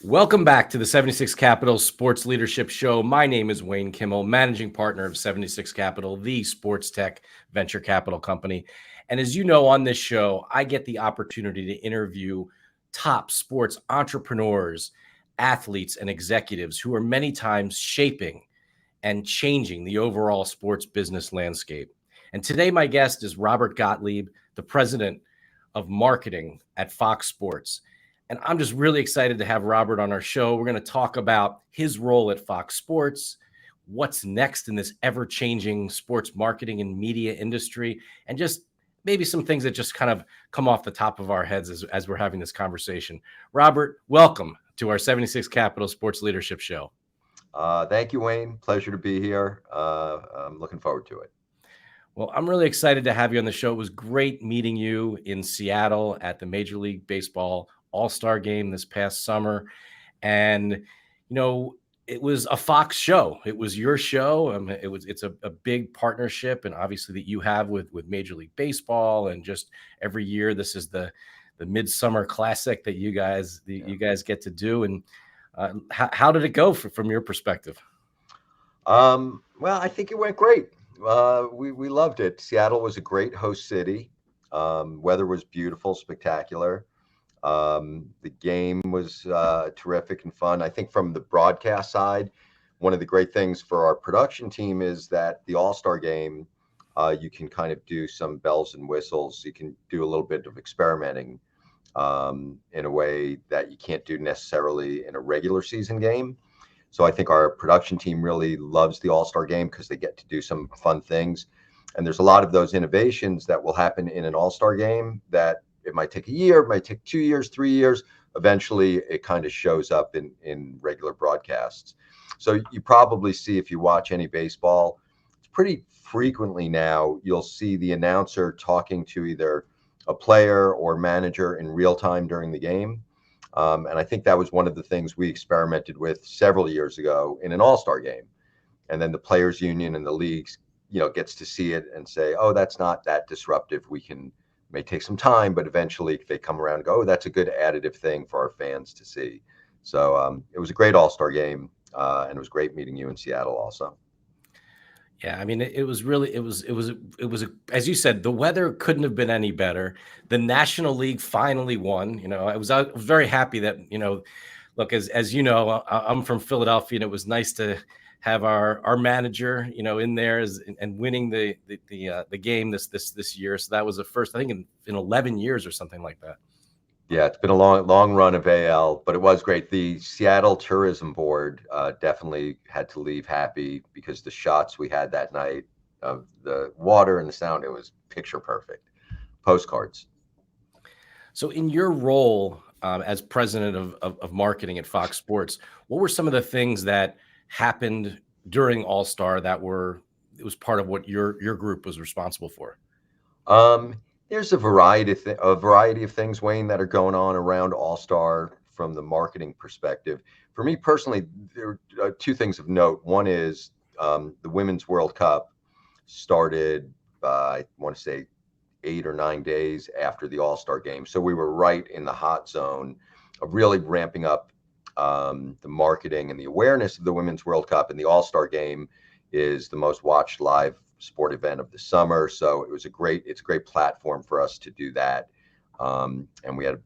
Welcome back to the 76 Capital Sports Leadership Show. My name is Wayne Kimmel, managing partner of 76 Capital, the sports tech venture capital company. And as you know, on this show, I get the opportunity to interview top sports entrepreneurs, athletes, and executives who are many times shaping and changing the overall sports business landscape. And today, my guest is Robert Gottlieb, the president of marketing at Fox Sports. And I'm just really excited to have Robert on our show. We're going to talk about his role at Fox Sports, what's next in this ever-changing sports marketing and media industry, and just maybe some things that just kind of come off the top of our heads as we're having this conversation. Robert, welcome to our 76 Capital Sports Leadership Show. Thank you, Wayne. Pleasure to be here. I'm looking forward to it. Well, I'm really excited to have you on the show. It was great meeting you in Seattle at the Major League Baseball All-Star Game this past summer. And, you know, it was a Fox show. It was your show. It's a big partnership, and obviously that you have with Major League Baseball. And just every year, this is the Midsummer Classic that you guys get to do. And how did it go from your perspective? Well, I think it went great. We loved it. Seattle was a great host city. Weather was beautiful, spectacular. The game was terrific and fun. I think from the broadcast side, one of the great things for our production team is that the All-Star Game, you can kind of do some bells and whistles. You can do a little bit of experimenting in a way that you can't do necessarily in a regular season game. So I think our production team really loves the All-Star Game because they get to do some fun things. And there's a lot of those innovations that will happen in an All-Star Game that it might take a year, it might take 2 years, 3 years. Eventually, it kind of shows up in regular broadcasts. So you probably see, if you watch any baseball, it's pretty frequently now, you'll see the announcer talking to either a player or manager in real time during the game. And I think that was one of the things we experimented with several years ago in an All-Star Game. And then the players union and the leagues, gets to see it and say, oh, that's not that disruptive. May take some time, but eventually they come around and go, oh, that's a good additive thing for our fans to see. So it was a great All-Star Game, and it was great meeting you in Seattle also. Yeah, I mean, it was as you said, the weather couldn't have been any better. The National League finally won. I was very happy that, look, as you know, I'm from Philadelphia, and it was nice to have our manager, in there and winning the game this year. So that was the first, I think, in 11 years or something like that. Yeah, it's been a long run of AL, but it was great. The Seattle Tourism Board definitely had to leave happy because the shots we had that night of the water and the sound, it was picture perfect. Postcards. So in your role as president of marketing at Fox Sports, what were some of the things that happened during All-Star it was part of what your group was responsible for? There's a variety of things, Wayne, that are going on around All-Star from the marketing perspective. For me personally, there are two things of note. One is the Women's World Cup started, I want to say, 8 or 9 days after the All-Star Game. So we were right in the hot zone of really ramping up the marketing and the awareness of the Women's World Cup. And the All-Star Game is the most watched live sport event of the summer. So it's a great platform for us to do that. And we had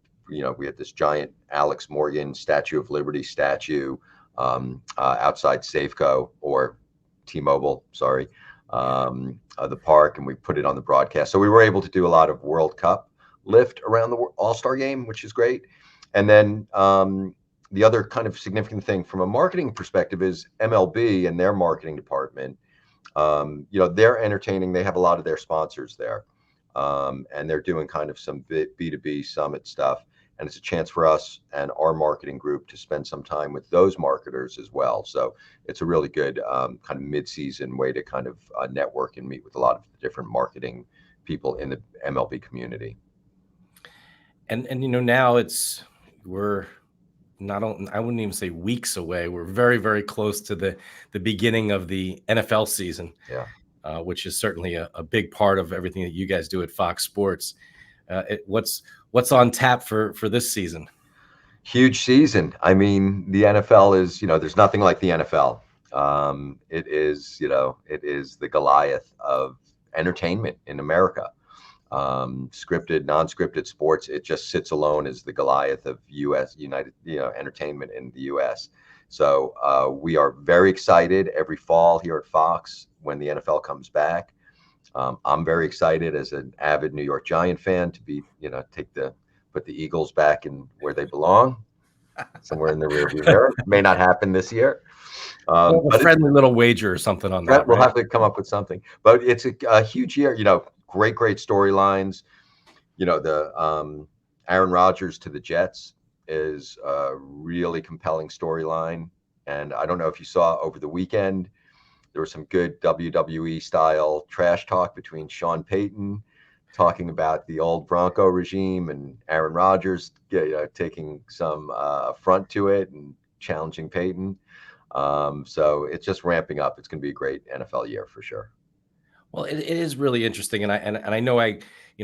this giant Alex Morgan Statue of Liberty statue outside Safeco or T-Mobile, sorry, the park, and we put it on the broadcast. So we were able to do a lot of World Cup lift around the All-Star Game, which is great. And then the other kind of significant thing from a marketing perspective is MLB and their marketing department. They're entertaining. They have a lot of their sponsors there, and they're doing kind of some B2B summit stuff. And it's a chance for us and our marketing group to spend some time with those marketers as well. So it's a really good kind of mid-season way to kind of network and meet with a lot of different marketing people in the MLB community. And now we're not only, I wouldn't even say weeks away. We're very, very close to the beginning of the NFL season, which is certainly a big part of everything that you guys do at Fox Sports. What's on tap for this season? Huge season. I mean, the NFL is, there's nothing like the NFL. It is, it is the Goliath of entertainment in America. Scripted, non-scripted sports. It just sits alone as the Goliath of United, entertainment in the U.S. So we are very excited every fall here at Fox when the NFL comes back. I'm very excited as an avid New York Giant fan to be, put the Eagles back in where they belong, somewhere in the rearview mirror. May not happen this year. Well, a friendly little wager or something on that. We'll right? have to come up with something. But it's a huge year. Great storylines. The Aaron Rodgers to the Jets is a really compelling storyline. And I don't know if you saw over the weekend, there was some good WWE style trash talk between Sean Payton talking about the old Bronco regime and Aaron Rodgers taking some front to it and challenging Payton. So it's just ramping up. It's going to be a great NFL year for sure. Well, it is really interesting, and I know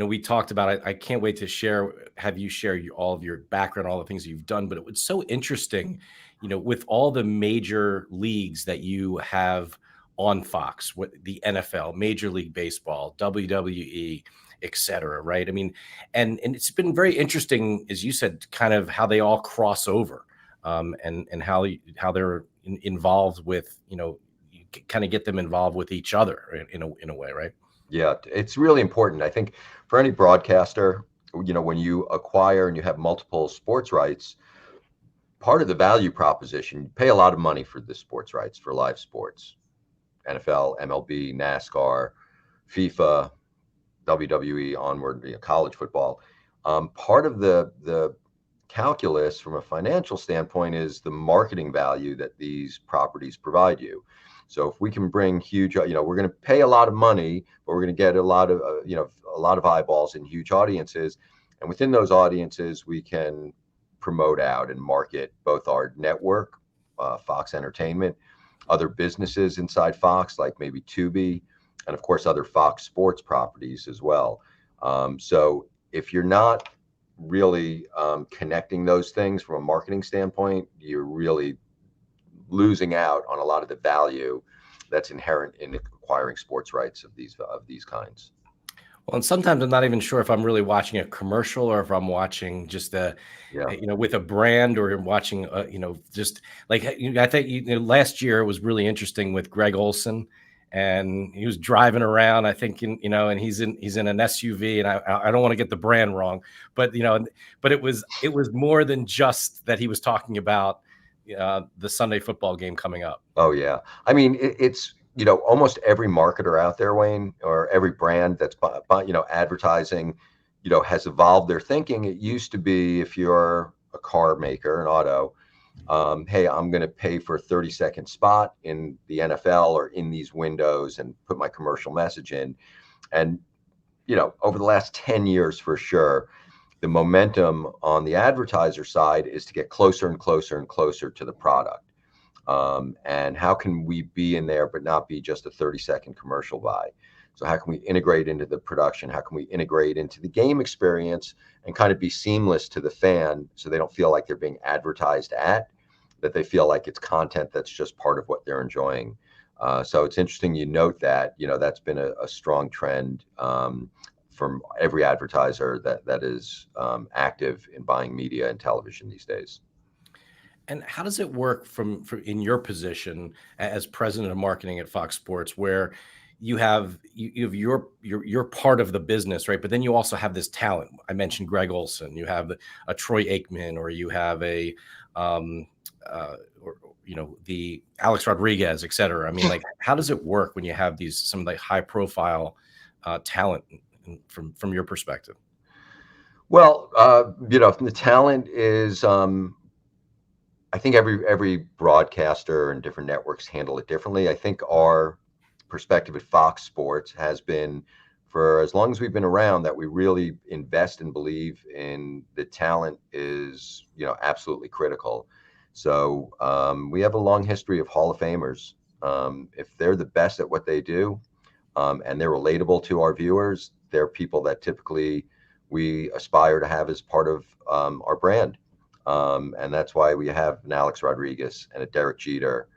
we talked about it. I can't wait to have you share all of your background, all the things you've done. But it was so interesting, with all the major leagues that you have on Fox, the NFL, Major League Baseball, WWE, etc. Right? I mean, and it's been very interesting, as you said, kind of how they all cross over, and how they're involved with kind of get them involved with each other in a way, right? Yeah, it's really important. I think for any broadcaster, when you acquire and you have multiple sports rights, part of the value proposition, you pay a lot of money for the sports rights for live sports, NFL, MLB, NASCAR, FIFA, WWE, onward, college football. Part of the calculus from a financial standpoint is the marketing value that these properties provide you. So if we can bring huge, we're going to pay a lot of money, but we're going to get a lot of, a lot of eyeballs and huge audiences. And within those audiences, we can promote out and market both our network, Fox Entertainment, other businesses inside Fox, like maybe Tubi, and of course, other Fox Sports properties as well. So if you're not really connecting those things from a marketing standpoint, you're really losing out on a lot of the value that's inherent in acquiring sports rights of these kinds. Well, and sometimes I'm not even sure if I'm really watching a commercial or if I'm watching just with a brand, or watching, just like, I think last year it was really interesting with Greg Olson, and he was driving around, I think, and he's in an SUV, and I don't want to get the brand wrong, but but it was more than just that he was talking about the Sunday football game coming up. Oh yeah, I mean it's almost every marketer out there, Wayne, or every brand that's advertising, has evolved their thinking. It used to be, if you're a car maker, an auto, hey, I'm going to pay for a 30-second spot in the NFL or in these windows and put my commercial message in. And over the last 10 years, for sure, the momentum on the advertiser side is to get closer and closer and closer to the product. And how can we be in there but not be just a 30-second commercial buy? So how can we integrate into the production? How can we integrate into the game experience and kind of be seamless to the fan, so they don't feel like they're being advertised at, that they feel like it's content that's just part of what they're enjoying. So it's interesting you note that, that's been a strong trend from every advertiser that is active in buying media and television these days. And how does it work from in your position as president of marketing at Fox Sports, where you have your part of the business, right? But then you also have this talent. I mentioned Greg Olson. You have a Troy Aikman, or you have the Alex Rodriguez, et cetera. I mean, like, how does it work when you have some of the high profile talent from your perspective? Well, the talent is, I think every broadcaster and different networks handle it differently. I think our perspective at Fox Sports has been, for as long as we've been around, that we really invest and believe in the talent is, absolutely critical. So we have a long history of Hall of Famers. If they're the best at what they do, and they're relatable to our viewers, they're people that typically we aspire to have as part of our brand. And that's why we have an Alex Rodriguez and a Derek Jeter,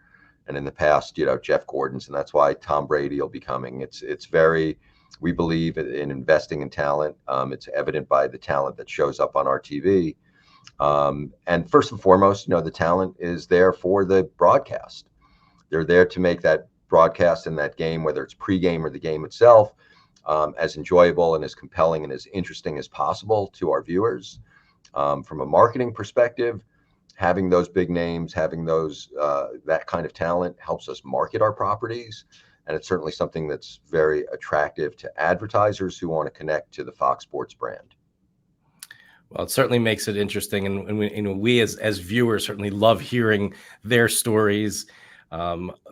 and in the past, Jeff Gordon's, and that's why Tom Brady will be coming. It's very, we believe in investing in talent. It's evident by the talent that shows up on our TV. And first and foremost, the talent is there for the broadcast. They're there to make that broadcast in that game, whether it's pregame or the game itself, as enjoyable and as compelling and as interesting as possible to our viewers. From a marketing perspective, having those big names, having those that kind of talent helps us market our properties, and it's certainly something that's very attractive to advertisers who want to connect to the Fox Sports brand. Well, it certainly makes it interesting, and we as viewers certainly love hearing their stories,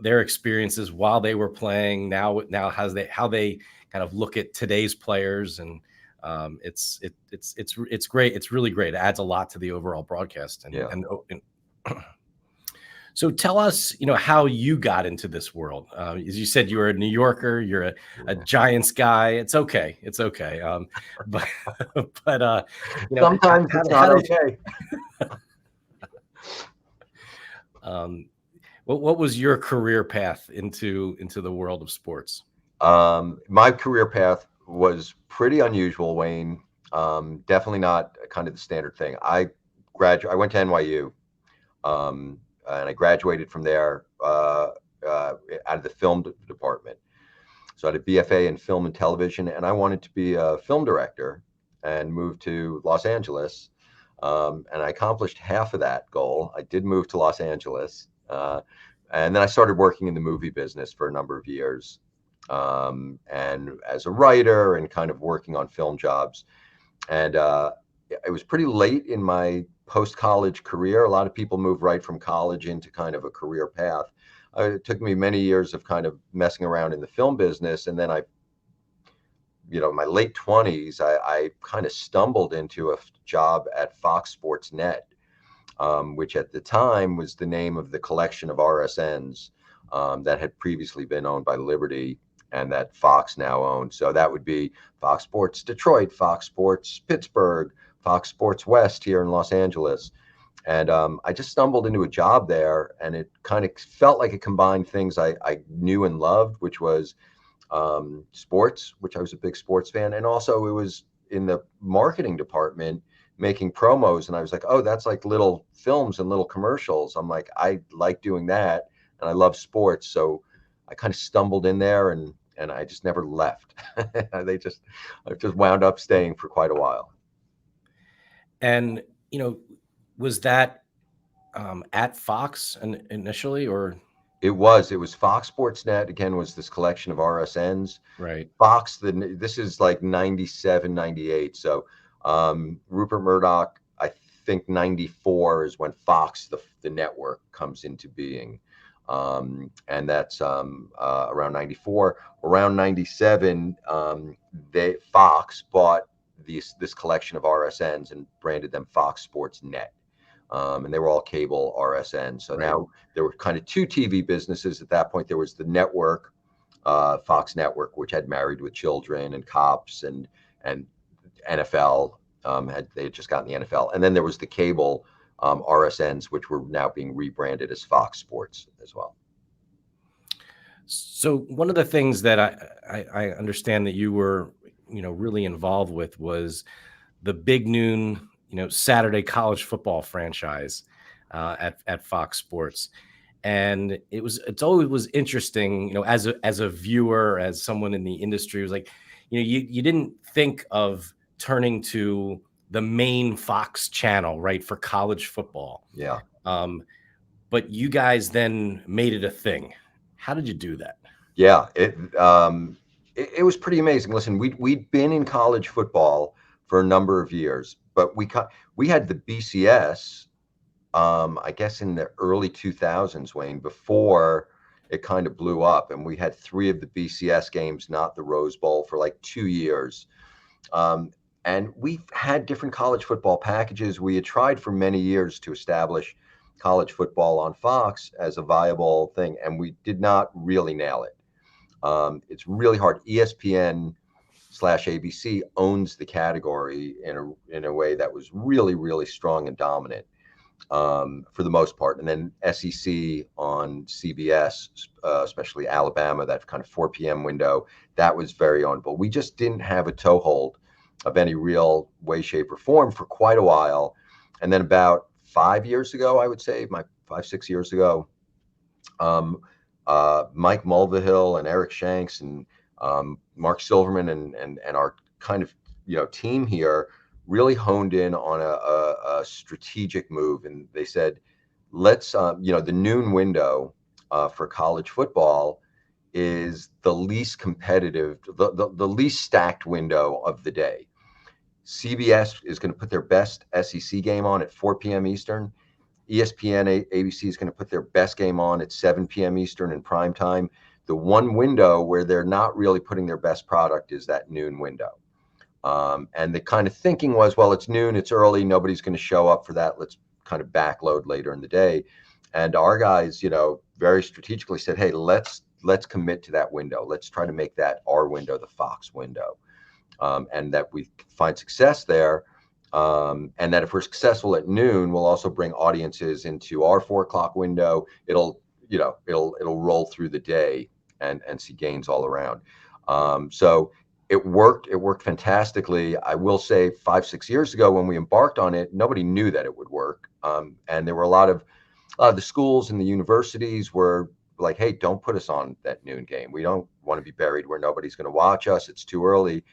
their experiences while they were playing. Now how they kind of look at today's players, and it's great. It's really great. It adds a lot to the overall broadcast. And so tell us, how you got into this world. As you said, you were a New Yorker. You're a Giants guy. It's okay. But sometimes it's not okay. What was your career path into the world of sports? My career path was pretty unusual, Wayne. Definitely not kind of the standard thing. I went to NYU, and I graduated from there out of the film department. So I had a BFA in film and television, and I wanted to be a film director and moved to Los Angeles. And I accomplished half of that goal. I did move to Los Angeles, and then I started working in the movie business for a number of years. And as a writer and kind of working on film jobs. And it was pretty late in my post-college career. A lot of people move right from college into kind of a career path. It took me many years of kind of messing around in the film business. And then in my late 20s, I kind of stumbled into a job at Fox Sports Net, which at the time was the name of the collection of RSNs that had previously been owned by Liberty and that Fox now owns. So that would be Fox Sports Detroit, Fox Sports Pittsburgh, Fox Sports West here in Los Angeles. And I just stumbled into a job there, and it kind of felt like it combined things I knew and loved, which was sports, which I was a big sports fan. And also it was in the marketing department making promos. And I was like, oh, that's like little films and little commercials. I'm like, I like doing that, and I love sports. So I kind of stumbled in there, and I just never left. I just wound up staying for quite a while. And, was that at Fox initially, or? It was Fox Sports Net, again, was this collection of RSNs. Right. Fox, this is like 97, 98. So Rupert Murdoch, I think 94 is when Fox, the network, comes into being. And that's around 94. Around 97, Fox bought this collection of RSNs and branded them Fox Sports Net. And they were all cable RSNs. So right. Now there were kind of two TV businesses at that point. There was the network, Fox Network, which had Married with Children and Cops and NFL. They had just gotten the NFL. And then there was the cable RSNs, which were now being rebranded as Fox Sports as well. So one of the things that I understand that you were, really involved with was the Big Noon, Saturday college football franchise at Fox Sports. And it's always was interesting, as a viewer, as someone in the industry, it was like, you didn't think of turning to the main Fox channel, right, for college football. Yeah. But you guys then made it a thing. How did you do that? Yeah, it was pretty amazing. Listen, we'd been in college football for a number of years, but we had the BCS, I guess in the early 2000s, Wayne, before it kind of blew up, and we had 3 of the BCS games, not the Rose Bowl, for like 2 years. And we've had different college football packages. We had tried for many years to establish college football on Fox as a viable thing, and we did not really nail it. It's really hard. ESPN/ABC owns the category in a way that was really, really strong and dominant. for the most part. And then SEC on CBS, especially Alabama, that kind of 4 p.m. window, that was very on. But we just didn't have a toehold of any real way, shape, or form for quite a while. And then about 5 years ago, I would say, 6 years ago, Mike Mulvihill and Eric Shanks and Mark Silverman and our kind of team here really honed in on a strategic move, and they said, let's the noon window for college football is the least competitive, the least stacked window of the day. CBS is going to put their best SEC game on at 4 p.m. Eastern. ESPN, ABC is going to put their best game on at 7 p.m. Eastern in prime time. The one window where they're not really putting their best product is that noon window. And the kind of thinking was, well, it's noon, it's early, nobody's going to show up for that. Let's kind of backload later in the day. And our guys, very strategically said, hey, let's commit to that window. Let's try to make that our window, the Fox window, and that we find success there. And that if we're successful at noon, we'll also bring audiences into our 4 o'clock window. It'll roll through the day and see gains all around. So it worked fantastically. I will say 5-6 years ago when we embarked on it, nobody knew that it would work. And there were a lot of the schools and the universities were like, hey, don't put us on that noon game. We don't want to be buried where nobody's going to watch us. It's too early.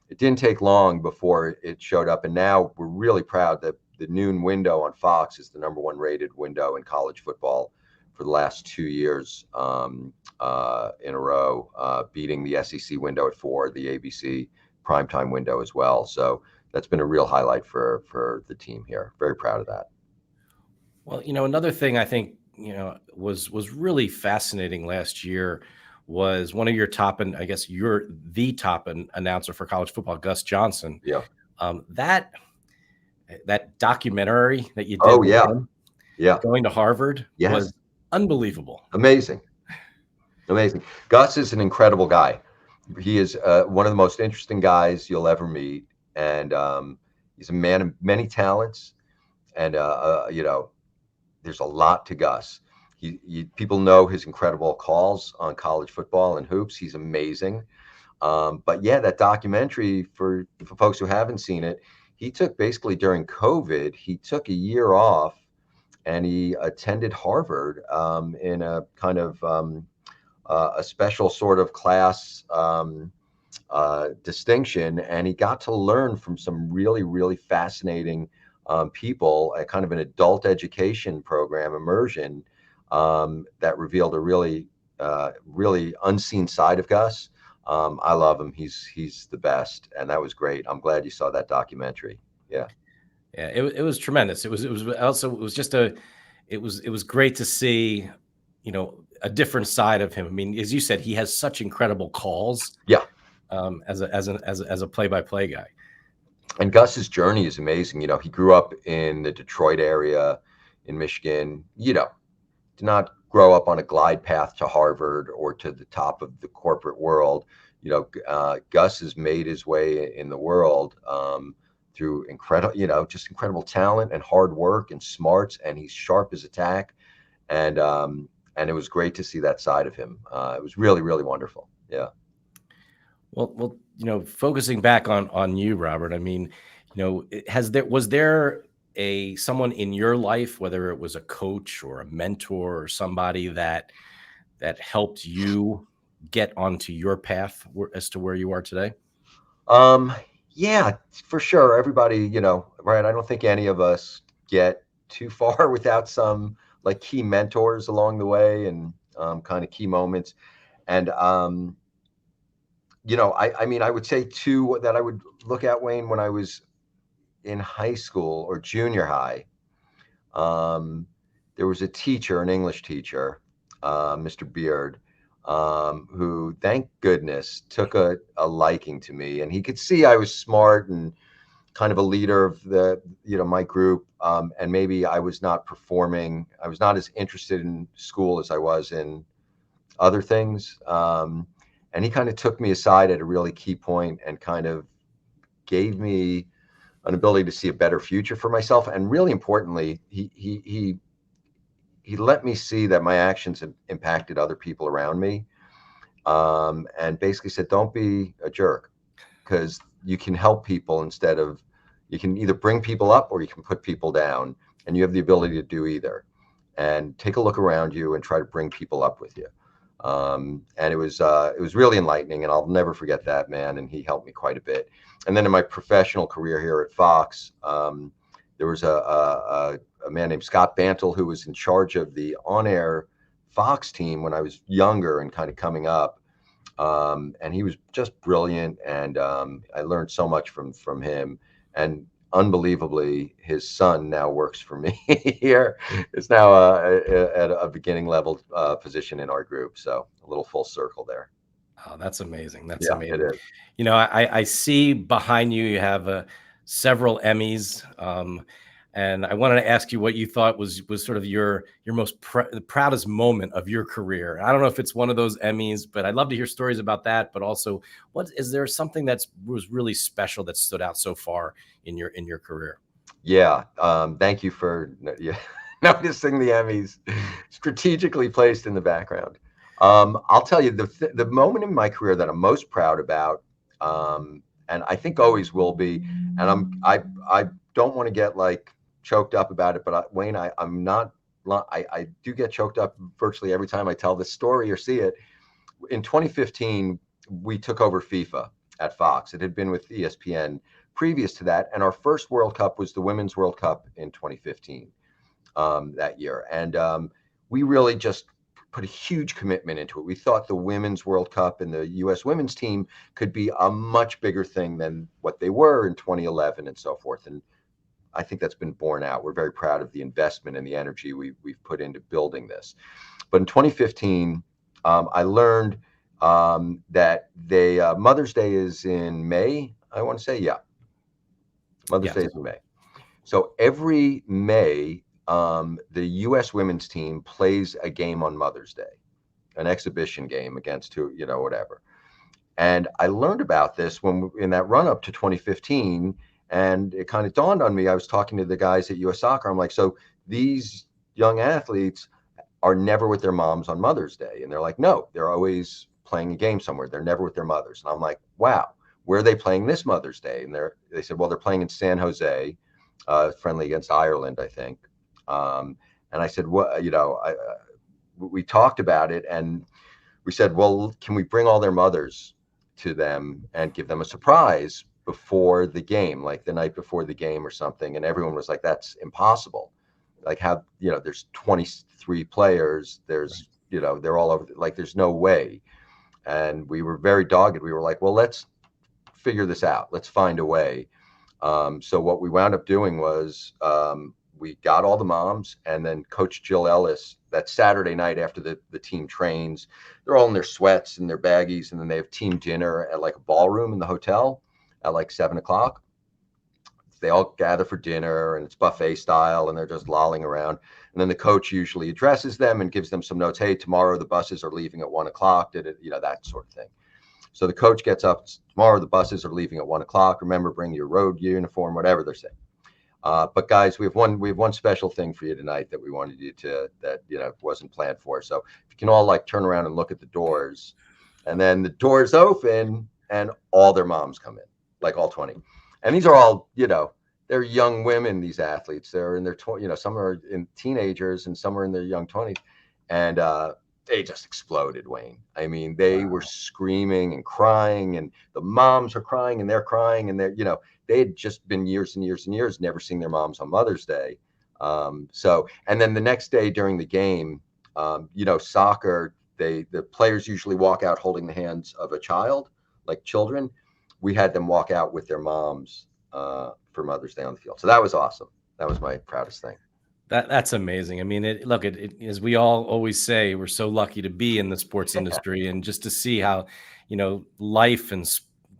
It didn't take long before it showed up. And now we're really proud that the noon window on Fox is the #1 rated window in college football for the last 2 years in a row, beating the SEC window at 4, the ABC primetime window as well. So that's been a real highlight for the team here. Very proud of that. Well, another thing I think, was really fascinating last year was one of your top, and I guess you're the top announcer for college football, Gus Johnson. Yeah. That documentary that you did Oh, with yeah. him, Yeah. going to Harvard, Yes. was unbelievable. Amazing. Gus is an incredible guy. He is one of the most interesting guys you'll ever meet. And he's a man of many talents. And, there's a lot to Gus. People know his incredible calls on college football and hoops. He's amazing. But yeah, that documentary, for folks who haven't seen it, he took basically during COVID, he took a year off and he attended Harvard in a kind of a special sort of class distinction. And he got to learn from some really, really fascinating people, a kind of an adult education program, immersion, that revealed a really, really unseen side of Gus. I love him. He's the best, and that was great. I'm glad you saw that documentary. Yeah. Yeah, it was tremendous. It was great to see, a different side of him. I mean, as you said, he has such incredible calls. Yeah. As a play-by-play guy. And Gus's journey is amazing. He grew up in the Detroit area in Michigan. Did not grow up on a glide path to Harvard or to the top of the corporate world. Gus has made his way in the world through just incredible talent and hard work and smarts, and he's sharp as a tack. And it was great to see that side of him. It was really, really wonderful. Yeah. Well, focusing back on you, Robert, I mean, was there someone in your life, whether it was a coach or a mentor or somebody that helped you get onto your path as to where you are today? Yeah, for sure. Everybody, right. I don't think any of us get too far without some like key mentors along the way and kind of key moments. And, I mean, I would say two that I would look at, Wayne, when I was in high school or junior high. There was a teacher, an English teacher, Mr. Beard, who, thank goodness, took a liking to me, and he could see I was smart and kind of a leader of my group. And maybe I was not performing. I was not as interested in school as I was in other things. And he kind of took me aside at a really key point and kind of gave me an ability to see a better future for myself. And really importantly, he let me see that my actions have impacted other people around me. And basically said, don't be a jerk, because you can help people instead of, you can either bring people up or you can put people down, and you have the ability to do either. And take a look around you and try to bring people up with you. And it was really enlightening, and I'll never forget that, man. And he helped me quite a bit. And then in my professional career here at Fox, there was a man named Scott Bantle who was in charge of the on-air Fox team when I was younger and kind of coming up. And he was just brilliant, and I learned so much from him. And unbelievably, his son now works for me here. It's now at a beginning level position in our group. So a little full circle there. Oh, that's amazing. That's Yeah, amazing. it is. You know, I see behind you, you have several Emmys. And I wanted to ask you what you thought was sort of your most proudest moment of your career. I don't know if it's one of those Emmys, but I'd love to hear stories about that. But also, what is there something that was really special that stood out so far in your career? Yeah. Thank you for noticing the Emmys strategically placed in the background. I'll tell you the moment in my career that I'm most proud about, and I think always will be, and I don't want to get like choked up about it, but Wayne, I'm not. I do get choked up virtually every time I tell this story or see it. In 2015, we took over FIFA at Fox. It had been with ESPN previous to that, and our first World Cup was the Women's World Cup in 2015 that year, and we really just put a huge commitment into it. We thought the Women's World Cup and the U.S. women's team could be a much bigger thing than what they were in 2011 and so forth. And I think that's been borne out. We're very proud of the investment and the energy we've put into building this. But in 2015, I learned that Mother's Day is in May. I want to say, yeah, Mother's Day is in May. So every May, the U.S. women's team plays a game on Mother's Day, an exhibition game against whatever. And I learned about this in that run up to 2015. And it kind of dawned on me. I was talking to the guys at US Soccer. I'm like, so these young athletes are never with their moms on Mother's Day. And they're like, no, they're always playing a game somewhere. They're never with their mothers. And I'm like, wow, where are they playing this Mother's Day? And they said, well, they're playing in San Jose, friendly against Ireland, I think. And I said, what, we talked about it, and we said, well, can we bring all their mothers to them and give them a surprise before the game, like the night before the game or something? And everyone was like, that's impossible. Like, there's 23 players, there's, they're all over, like, there's no way. And we were very dogged. We were like, well, let's figure this out. Let's find a way. So what we wound up doing was, we got all the moms, and then Coach Jill Ellis, that Saturday night after the team trains, they're all in their sweats and their baggies, and then they have team dinner at like a ballroom in the hotel at like 7:00. They all gather for dinner, and it's buffet style, and they're just lolling around. And then the coach usually addresses them and gives them some notes. Hey, tomorrow the buses are leaving at 1:00. That sort of thing. So the coach gets up, tomorrow the buses are leaving at 1:00. Remember, bring your road uniform, whatever they're saying. But guys, we have one special thing for you tonight that we wanted you to, that wasn't planned for. So if you can all like turn around and look at the doors, and then the doors open and all their moms come in, like all 20. And these are all, they're young women, these athletes. They're in their some are in teenagers and some are in their young 20s. And they just exploded, Wayne. I mean, they were screaming and crying, and the moms are crying, and they're crying, and they had just been years and years and years never seeing their moms on Mother's Day. And then the next day during the game, soccer, the players usually walk out holding the hands of a child, like children. We had them walk out with their moms for Mother's Day on the field. So that was awesome. That was my proudest thing. That's amazing. I mean, as we all always say, we're so lucky to be in the sports industry, and just to see how, life and,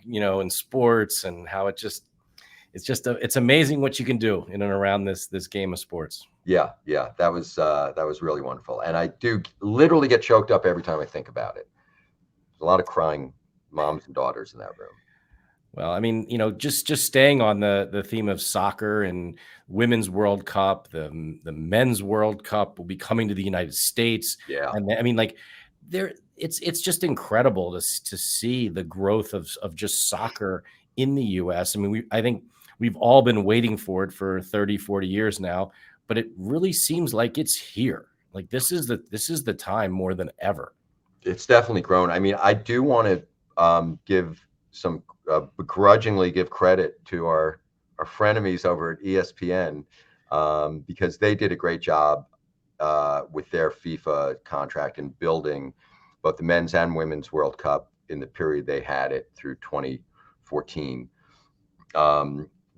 in sports, and how it's amazing what you can do in and around this game of sports. Yeah. That was really wonderful. And I do literally get choked up every time I think about it. There's a lot of crying moms and daughters in that room. Well, I mean, just staying on the theme of soccer and women's World Cup, the men's World Cup will be coming to the United States, Yeah, and I mean, like, it's just incredible to see the growth of just soccer in the U.S. I mean, I think we've all been waiting for it for 30, 40 years now, but it really seems like it's here. Like this is the time more than ever. it's definitely grown. I mean, I do want to give some begrudgingly give credit to our frenemies over at ESPN, because they did a great job with their FIFA contract and building both the men's and women's World Cup in the period they had it through 2014.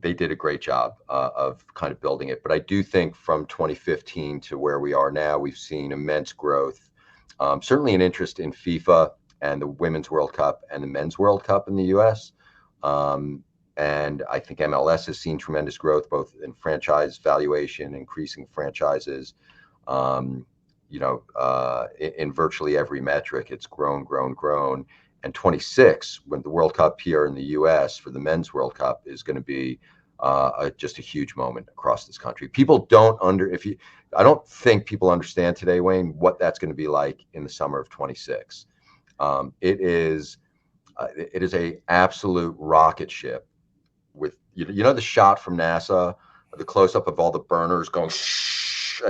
They did a great job of kind of building it. But I do think from 2015 to where we are now, we've seen immense growth. Certainly an interest in FIFA and the Women's World Cup and the Men's World Cup in the US. And I think MLS has seen tremendous growth, both in franchise valuation, increasing franchises. In virtually every metric, it's grown, grown, grown. And 26, when the World Cup here in the US for the Men's World Cup is going to be just a huge moment across this country. People don't I don't think people understand today, Wayne, what that's going to be like in the summer of 26. It is a absolute rocket ship with, the shot from NASA, the close up of all the burners going, shh,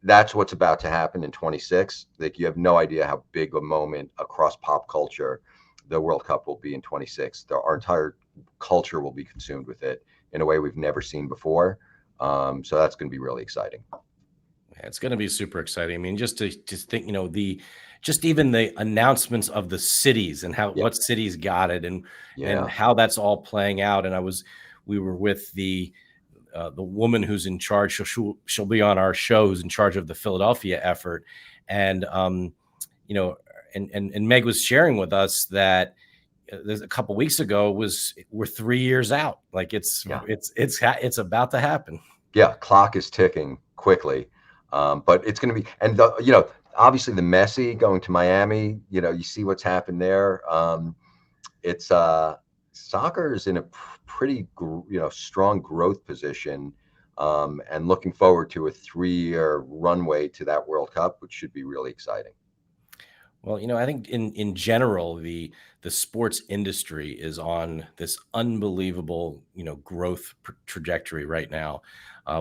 that's what's about to happen in 26. Like, you have no idea how big a moment across pop culture the World Cup will be in 26. Our entire culture will be consumed with it in a way we've never seen before. So that's going to be really exciting. Yeah, it's going to be super exciting. I mean, just to just think, just even the announcements of the cities and Yeah, what cities got it and yeah, how that's all playing out. And we were with the woman who's in charge. She'll be on our show, who's in charge of the Philadelphia effort, and you know, and Meg was sharing with us that there's a couple weeks ago we're 3 years out. Like yeah, it's about to happen. yeah. Clock is ticking quickly, but it's going to be, and obviously the Messi going to Miami. You see what's happened there. It's Soccer is in a pretty strong growth position, and looking forward to a 3-year runway to that World Cup, which should be really exciting. Well, I think in general, the sports industry is on this unbelievable, growth trajectory right now,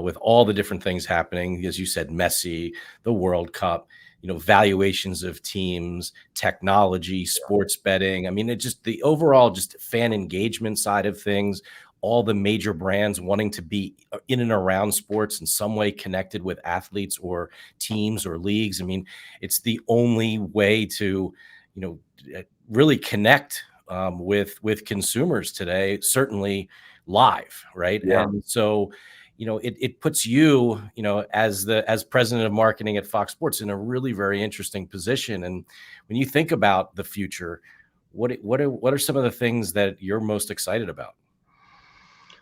with all the different things happening. As you said, Messi, the World Cup, valuations of teams, technology, sports betting. I mean, it just the overall just fan engagement side of things. All the major brands wanting to be in and around sports in some way connected with athletes or teams or leagues. I mean, it's the only way to, really connect with consumers today. Certainly live, right? Yeah. And so, it puts as president of marketing at Fox Sports in a really very interesting position. And when you think about the future, what are some of the things that you're most excited about?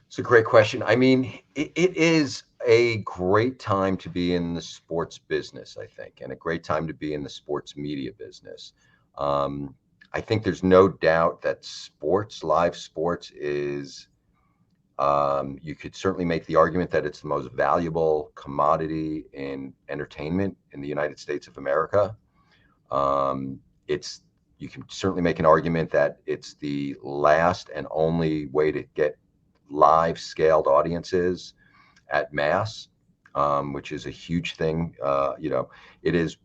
It's a great question. I mean, it is a great time to be in the sports business, I think, and a great time to be in the sports media business. I think there's no doubt that live sports is, you could certainly make the argument that it's the most valuable commodity in entertainment in the United States of America. It's You can certainly make an argument that it's the last and only way to get live scaled audiences at mass, which is a huge thing. It is,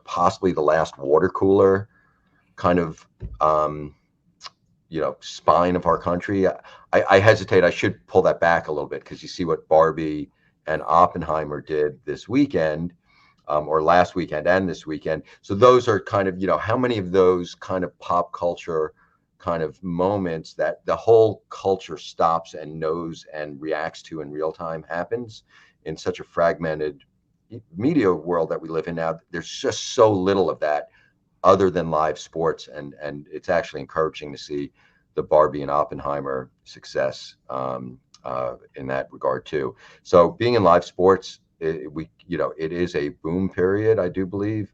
possibly the last water cooler kind of, spine of our country. I hesitate. I should pull that back a little bit, because you see what Barbie and Oppenheimer did this weekend, or last weekend and this weekend. So those are kind of, how many of those kind of pop culture kind of moments that the whole culture stops and knows and reacts to in real time happens in such a fragmented media world that we live in now. There's just so little of that other than live sports, and it's actually encouraging to see the Barbie and Oppenheimer success in that regard too. So being in live sports, it is a boom period, I do believe.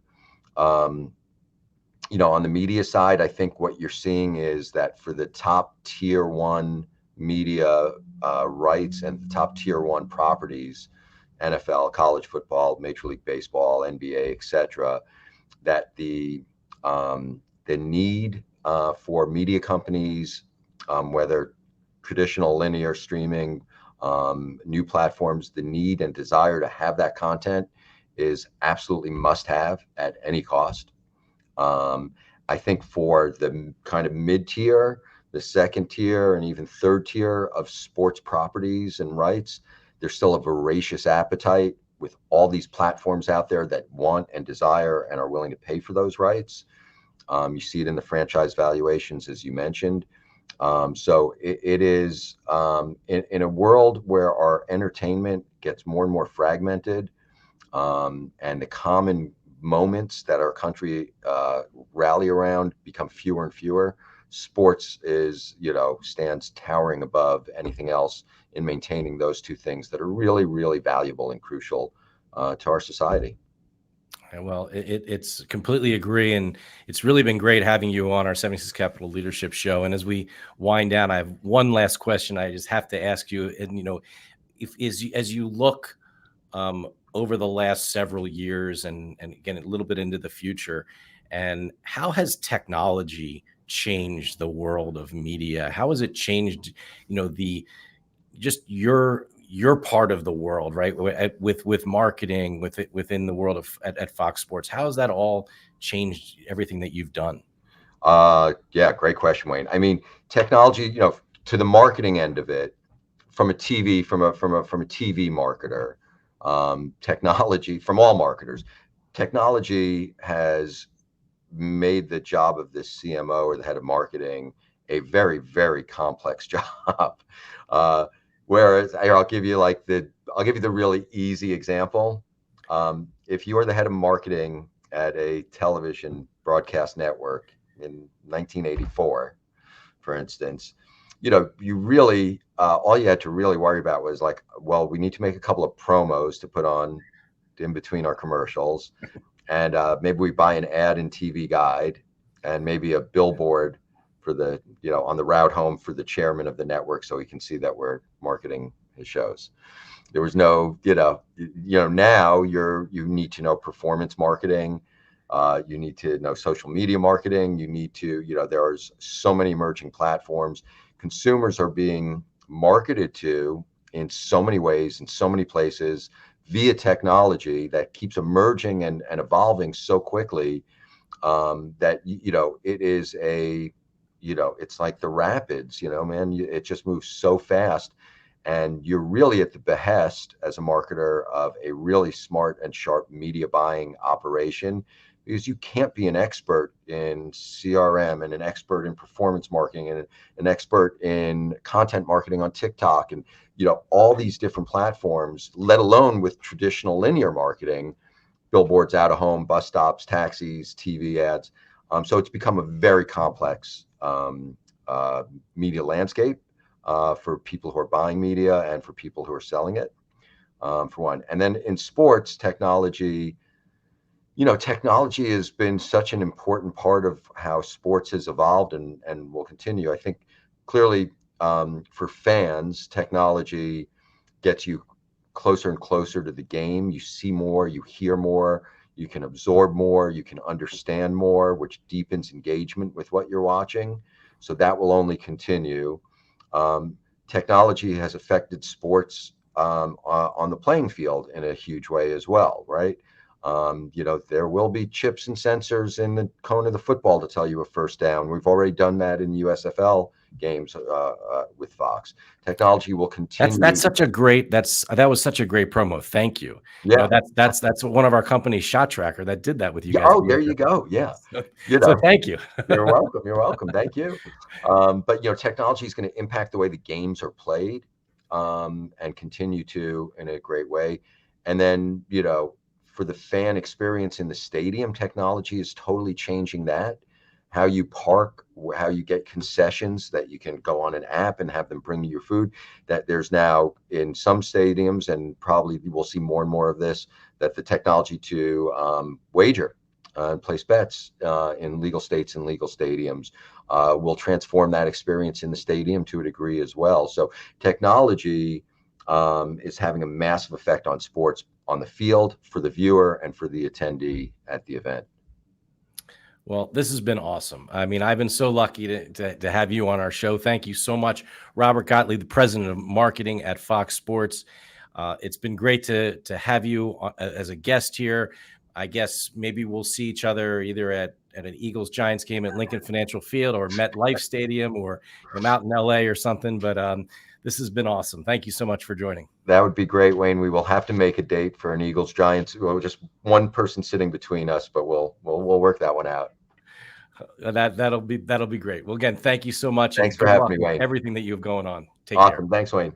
on the media side, I think what you're seeing is that for the top tier one media rights and the top tier one properties, NFL, college football, Major League Baseball, NBA, etc., that the need for media companies, whether traditional linear streaming, new platforms, the need and desire to have that content is absolutely must have at any cost. I think for the kind of mid-tier, the second tier, and even third tier of sports properties and rights, there's still a voracious appetite with all these platforms out there that want and desire and are willing to pay for those rights. You see it in the franchise valuations, as you mentioned. So it is in a world where our entertainment gets more and more fragmented, and the common moments that our country rally around become fewer and fewer. Sports stands towering above anything else in maintaining those two things that are really, really valuable and crucial to our society. Well, it's completely agree. And it's really been great having you on our 76 Capital Leadership Show. And as we wind down, I have one last question I just have to ask you. And, as you look over the last several years and again, a little bit into the future, and how has technology changed the world of media? How has it changed, just your part of the world, right? With marketing, within the world of at Fox Sports, how has that all changed everything that you've done? Yeah, great question, Wayne. I mean, technology, to the marketing end of it, from a TV, from a TV marketer, technology from all marketers, technology has made the job of this CMO or the head of marketing a very, very complex job. Whereas I'll give you the really easy example. If you are the head of marketing at a television broadcast network in 1984, for instance, you really all you had to really worry about was like, well, we need to make a couple of promos to put on in between our commercials, and maybe we buy an ad in TV Guide, and maybe a billboard for the on the route home for the chairman of the network, so he can see that we're marketing his shows. There was no, now you need to know performance marketing. You need to know social media marketing. You need to, there's so many emerging platforms. Consumers are being marketed to in so many ways, in so many places, via technology that keeps emerging and evolving so quickly, that, it is it's like the rapids, man, it just moves so fast. And you're really at the behest as a marketer of a really smart and sharp media buying operation, because you can't be an expert in CRM and an expert in performance marketing and an expert in content marketing on TikTok and, all these different platforms, let alone with traditional linear marketing, billboards, out of home, bus stops, taxis, TV ads. So it's become a very complex media landscape for people who are buying media and for people who are selling it, for one. And then in sports, technology has been such an important part of how sports has evolved and will continue. I think clearly, for fans, technology gets you closer and closer to the game. You see more, you hear more, you can absorb more, you can understand more, which deepens engagement with what you're watching. So that will only continue. Technology has affected sports on the playing field in a huge way as well, right? There will be chips and sensors in the cone of the football to tell you a first down. We've already done that in USFL games with Fox. Technology will continue. That was such a great promo. Thank you. Yeah, that's one of our company, Shot Tracker, that did that with you guys. Oh, there you go. Yeah. So thank you. You're welcome. You're welcome. Thank you. But technology is going to impact the way the games are played, and continue to in a great way. And then, for the fan experience in the stadium, technology is totally changing that. How you park, how you get concessions that you can go on an app and have them bring you your food. That there's now in some stadiums, and probably we'll see more and more of this, that the technology to wager and place bets in legal states and legal stadiums. Will transform that experience in the stadium to a degree as well. So technology is having a massive effect on sports, on the field, for the viewer, and for the attendee at the event. Well, this has been awesome. I mean, I've been so lucky to have you on our show. Thank you so much, Robert Gottlieb, the president of marketing at Fox Sports. It's been great to have you as a guest here. I guess maybe we'll see each other either at an Eagles-Giants game at Lincoln Financial Field or MetLife Stadium, or out in LA or something. But this has been awesome. Thank you so much for joining. That would be great, Wayne. We will have to make a date for an Eagles-Giants. Well, just one person sitting between us, but we'll work that one out. That'll be great. Well, again, thank you so much. Thanks for having me, Wayne. Everything that you have going on. Take care. Awesome. Thanks, Wayne.